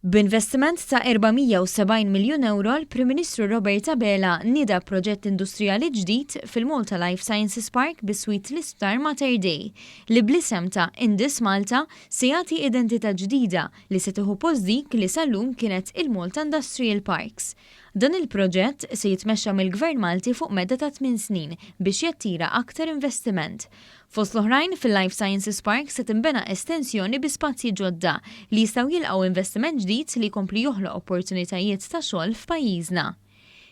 B'investiment ta' 470 miljun euro, l-Prim Ministru Robert Abela nida proġett industrijali ġdid fil-Malta Life Sciences Park bis-swit l-isptar Mater Dei li bl-isem ta' Indus Malta se jagħti identità ġdida li se tieħu post dik li sal-lum kienet il-Malta Industrial Parks. Dan il-proġett se jitmexxa mill-Gvern Malti fuq medda ta' 8 snin biex jattira aktar investiment. Fost l-oħrajn fil-Life Sciences Park se tinbena estensjoni bi spazji ġodda li jistgħu jilqgħu investiment ġdid li jkompli joħloq opportunitajiet ta' xogħol f'pajjiżna.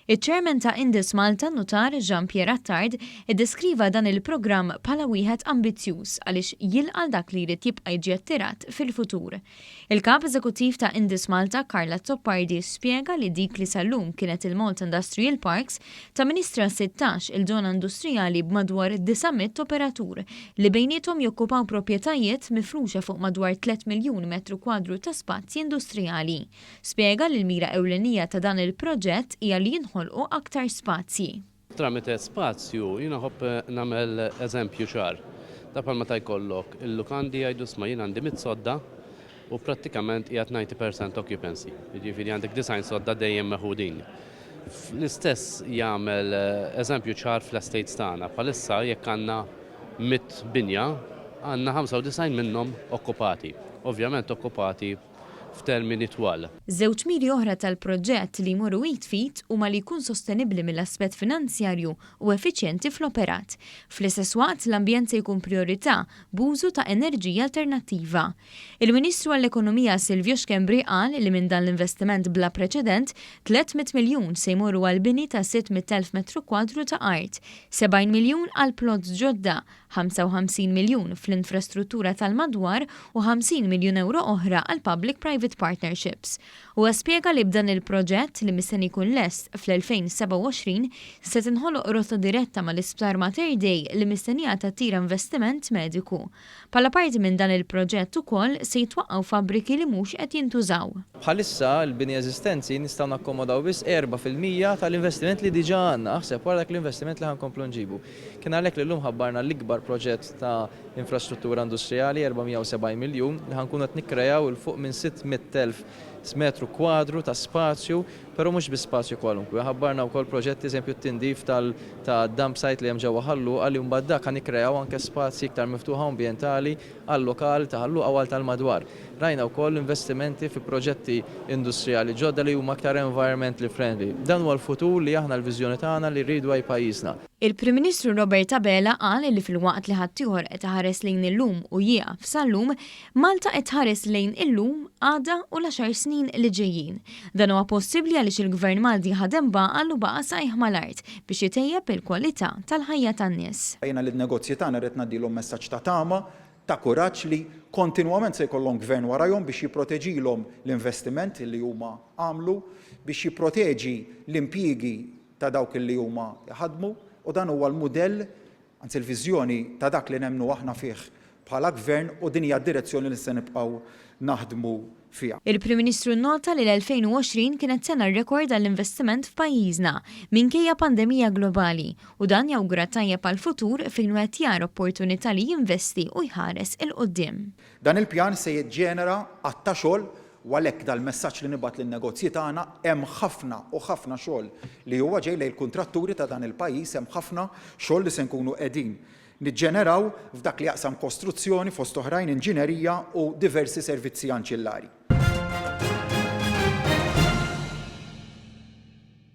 Iċ-Chairman ta' Indus Malta Notar Jean-Pierre Attard iddeskriva dan il-programm bħala wieħed ambizzjuż għaliex jilqa' dak li jrid jibqa' jiġi attirat fil-futur. Il-Kap Eżekuttiv ta' Indus Malta Carla Toppardi spjega li dik li sal-lum kienet il-Malta Industrial Parks ta' Ministra 16 il-żona industrijali b'madwar 900 operatur li bejniethom jokkupaw proprjetajiet mifruxa fuq madwar 3 miljun metru kwadru ta' spazji industrijali. Spjega li l-mira ewlenija ta' dan il-proġett hija li jinħolqu aktar spazji. Tramite spazju, jina ħobb nagħmel eżempju ċar. Da palma ta' jkollok il-lukandi jgħidu sma jien għandi 100 sodda u prattikament qiegħed 90% occupancy. Jiġifieri għandek 90 sodda dejjem meħudin. L-istess jagħmel eżempju ċar fl-estates tagħna. Bħalissa jekk għandna 100 binja, għandna 95 minnhom okkupati. Ovvjament okkupati f'termini twal. Żewġ miri oħra tal-proġett li jmorru jitfit huma li jkun sostenibbli mill-aspett finanzjarju u effiċjenti fl-operat. Fl-istess waqt l-ambjent se jkun priorità b'użu ta' enerġija alternattiva. Il-Ministru għall-Ekonomija Silvio Xkembri qal li minn dan l-investiment bla preċedent 300 miljun se jmorru għal bini ta' 600,000 metru kwadru ta' art, 70 miljun għal plots ġodda, 55 miljun fl-infrastruttura tal-madwar u 50 miljun euro oħra għal public-private partnerships. U spjega li b'dan il-proġett li mistenni jkun lest fl-2027 se tinħoloq rotta diretta mal-Isptar Mater Dei li mistennija tattira investiment mediku. Pala parti minn dan il-proġett ukoll se jitwaqqgħu fabbriki li mhux qed jintużaw. Bħalissa l-bini eżistenzi nistgħu nakkomodaw biss 4% tal-investiment li diġà għandna, aħseb wara dak l-investiment li ħankomplu nġibu. Kien għalhekk li llum ħabbarna l-ikbar proġett ta' infrastruttura industrijali 470 miljun li ħankunu qed nikkrejaw il fuq minn 600,000 metru kwadru ta' spazju, però mhux bi spazju kwalunkwe. Ħabbarna wkoll proġetti eżempju t-tindif ta' dump site li hemm ġewwa Ħallu għalli mbagħad dak nikkrejaw anke spazji iktar miftuħa ambjentali għal-lokal ta' Ħallu għal tal-madwar. Rajna wkoll investimenti fi proġetti industrijali ġodda li huma aktar environmentally friendly. Dan huwa l-futur li aħna l-viżjoni tagħna li rridu għaj pajjiżna. Il-Prim Ministru Robert Abela qal li fil-waqt li ħaddieħor qed iħares lejn illum u jieqaf sal-lum, Malta qed tħares lejn illum għada u l-10 snin li ġejjin. Dan huwa possibbli għaliex il-Gvern Malti ħadem baqal u baqa' sajħ mal-art biex jitejjeb il-kwalità tal-ħajja tan-nies. Jiena lin-negozji tagħna rrid ngħaddilhom messaġġ ta' tama, ta' kuraġġ li kontinwament se jkollhom gvern warahom biex jipproteġilhom l-investiment li huma għamlu, biex jipproteġi l-impjiegi ta' dawk li huma jaħadmu u dan huwa l-mudell, anzi l-viżjoni ta' dak li nemmnu aħna fih bħala gvern u din hija d-direzzjoni li se nibqgħu naħdmu fiha. Il-Prim Ministru nnota li l-2020 kienet sena rekord għall-investiment f'pajjiżna minkejja pandemija globali u dan jawgura tajjeb għall-futur fejn qed jara opportunità li jinvesti u jħares il-qudiem. Dan il-pjan se jiġġenera għatta xogħol u għalhekk dal-messaġġ li nibgħat lin-negozji tagħna hemm ħafna u ħafna xogħol li huwa ġej lejn il-kuntratturi ta' dan il-pajjiż hemm ħafna xogħol li se nkunu qegħdin niġġeneraw f'dak li jaqsam kostruzzjoni fost oħrajn inġinerija u diversi servizzi anċillari.